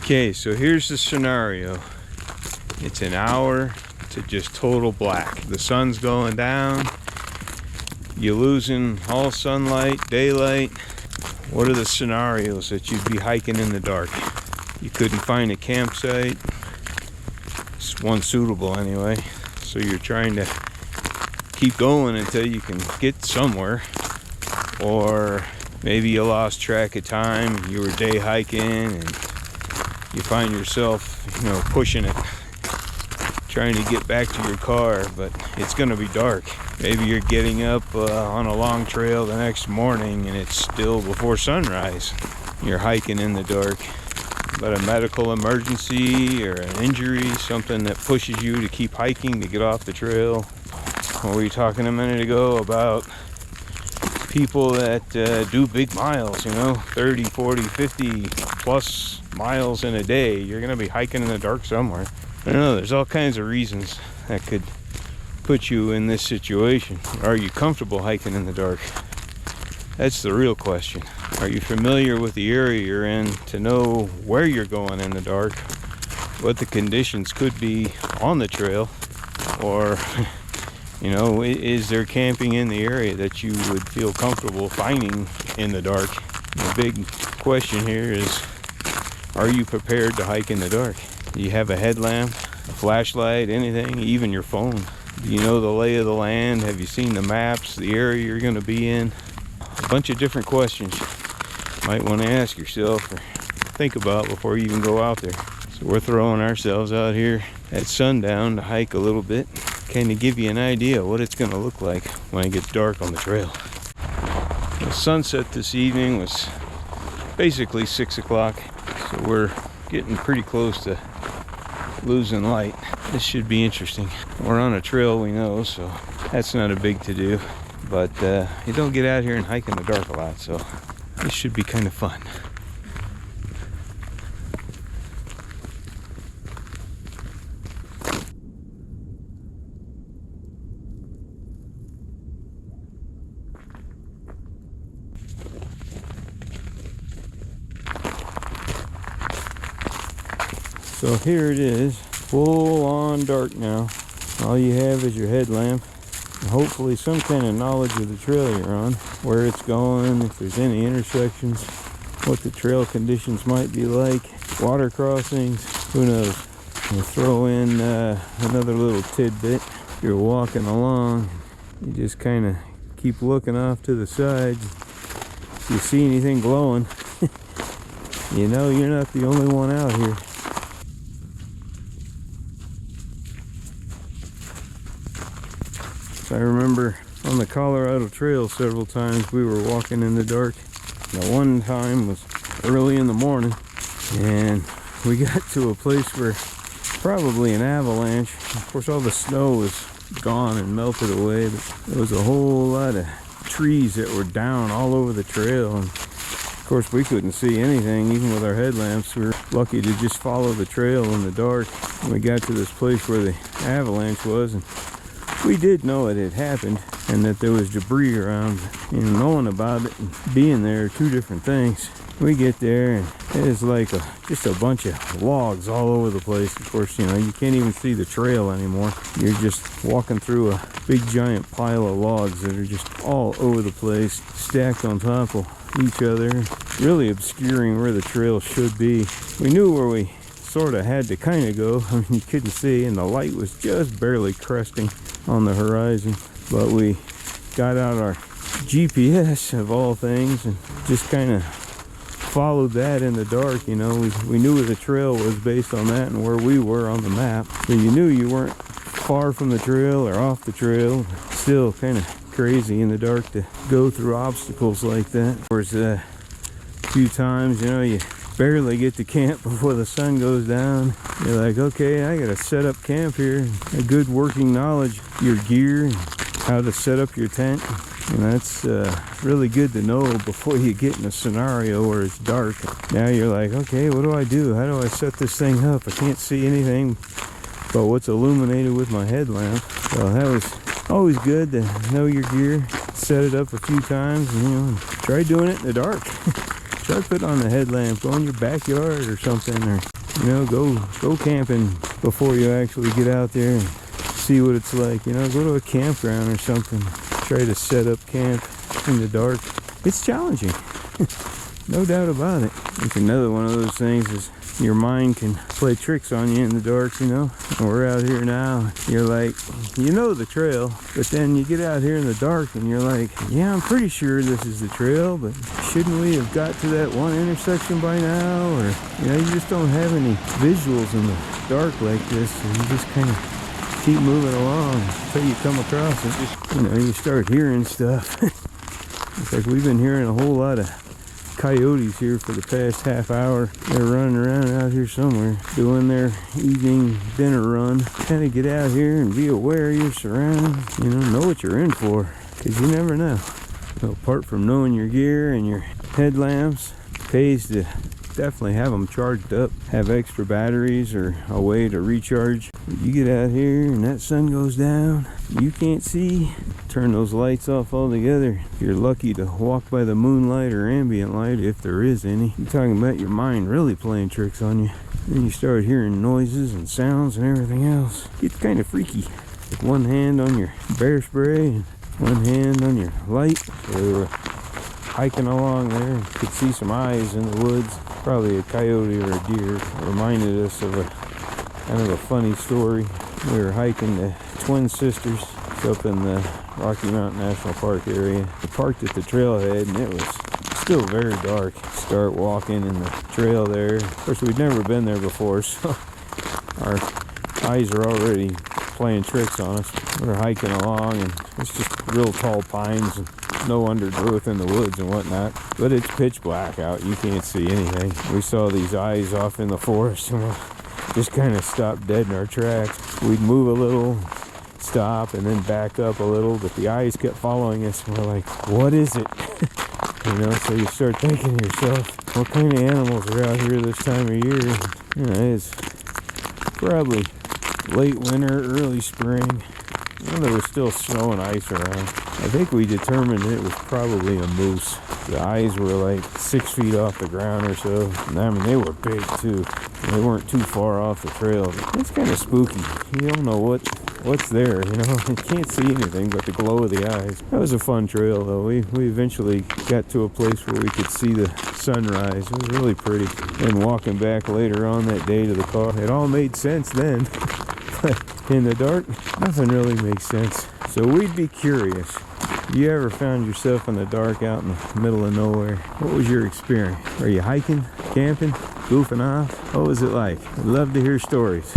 Okay, so here's the scenario. It's an hour to just total black. The sun's going down. You're losing all sunlight, daylight. What are the scenarios that you'd be hiking in the dark? You couldn't find a campsite. It's one suitable anyway. So you're trying to keep going until you can get somewhere. Or maybe you lost track of time. You were day hiking and you find yourself, pushing it, trying to get back to your car, but it's going to be dark. Maybe you're getting up on a long trail the next morning and it's still before sunrise. You're hiking in the dark. But a medical emergency or an injury, something that pushes you to keep hiking, to get off the trail. What were you talking a minute ago about people that do big miles, 30, 40, 50 plus miles in a day. You're going to be hiking in the dark somewhere. I don't know, there's all kinds of reasons that could put you in this situation. Are you comfortable hiking in the dark? That's the real question. Are you familiar with the area you're in to know where you're going in the dark, what the conditions could be on the trail, or is there camping in the area that you would feel comfortable finding in the dark? The big question here is, are you prepared to hike in the dark? Do you have a headlamp, a flashlight, anything, even your phone? Do you know the lay of the land? Have you seen the maps, the area you're going to be in? A bunch of different questions you might want to ask yourself or think about before you even go out there. So we're throwing ourselves out here at sundown to hike a little bit, kind of give you an idea what it's going to look like when it gets dark on the trail. The sunset this evening was basically 6 o'clock, so we're getting pretty close to losing light. This should be interesting. We're on a trail, we know, so that's not a big to do. But you don't get out here and hike in the dark a lot, so this should be kind of fun. So here it is, full on dark now. All you have is your headlamp and hopefully some kind of knowledge of the trail you're on, where it's going, if there's any intersections, what the trail conditions might be like, water crossings, who knows. You throw in another little tidbit. You're walking along, you just kind of keep looking off to the sides. If you see anything glowing, you know you're not the only one out here. I remember on the Colorado Trail several times we were walking in the dark. Now one time was early in the morning and we got to a place where probably an avalanche. Of course all the snow was gone and melted away, but there was a whole lot of trees that were down all over the trail, and of course we couldn't see anything even with our headlamps. We were lucky to just follow the trail in the dark. We got to this place where the avalanche was, and we did know it had happened and that there was debris around. Knowing about it and being there are two different things. We get there and it is like just a bunch of logs all over the place. Of course, you can't even see the trail anymore. You're just walking through a big giant pile of logs that are just all over the place, stacked on top of each other, really obscuring where the trail should be. We knew where we sort of had to kind of go. I mean, you couldn't see and the light was just barely cresting on the horizon, but we got out our GPS of all things and just kind of followed that in the dark. We knew where the trail was based on that and where we were on the map, so you knew you weren't far from the trail or off the trail. Still kind of crazy in the dark to go through obstacles like that. Of course, a few times you barely get to camp before the sun goes down. You're like, okay, I gotta set up camp here. A good working knowledge of your gear and how to set up your tent, and that's really good to know before you get in a scenario where it's dark. Now you're like, okay, what do I do? How do I set this thing up? I can't see anything but what's illuminated with my headlamp. So that was always good to know your gear, set it up a few times, and try doing it in the dark. Try putting on the headlamp, go in your backyard or something, or You know, go camping before you actually get out there and see what it's like. You know, go to a campground or something. Try to set up camp in the dark. It's challenging. No doubt about it. It's another one of those things is your mind can play tricks on you in the dark, you know. And we're out here now. You're like, you know the trail, but then you get out here in the dark and you're like, yeah, I'm pretty sure this is the trail, but shouldn't we have got to that one intersection by now? Or, you know, you just don't have any visuals in the dark like this, so you just kind of keep moving along until you come across it. Just, you know, you start hearing stuff. It's like we've been hearing a whole lot of coyotes here for the past half hour. They're running around out here somewhere doing their evening dinner run. Kind of get out here and be aware of your surroundings. You know what you're in for, because you never know. So apart from knowing your gear and your headlamps, it pays to definitely have them charged up, have extra batteries or a way to recharge. You get out here and that sun goes down, you can't see, turn those lights off altogether. If you're lucky to walk by the moonlight or ambient light, if there is any, you're talking about your mind really playing tricks on you. Then you start hearing noises and sounds and everything else. It's kind of freaky. Like one hand on your bear spray and one hand on your light. So we were hiking along there and could see some eyes in the woods. Probably a coyote or a deer. It reminded us of a kind of a funny story. We were hiking the Twin Sisters up in the Rocky Mountain National Park area. We parked at the trailhead and it was still very dark. Start walking in the trail there. Of course, we'd never been there before, so our eyes are already playing tricks on us. We're hiking along and it's just real tall pines and no undergrowth in the woods and whatnot, but it's pitch black out. You can't see anything. We saw these eyes off in the forest and we just kind of stopped dead in our tracks. We'd move a little, stop, and then back up a little, but the eyes kept following us and we're like, what is it? You know, so you start thinking to yourself, what kind of animals are out here this time of year? You know, it's probably late winter, early spring. Well, there was still snow and ice around. I think we determined it was probably a moose. The eyes were like 6 feet off the ground or so. And I mean, they were big too. They weren't too far off the trail. It's kind of spooky. You don't know what's there, you know. You can't see anything but the glow of the eyes. That was a fun trail though. We eventually got to a place where we could see the sunrise. It was really pretty. And walking back later on that day to the car, it all made sense then. But in the dark, nothing really makes sense. So we'd be curious. You ever found yourself in the dark out in the middle of nowhere? What was your experience? Are you hiking, camping, goofing off? What was it like? I'd love to hear stories.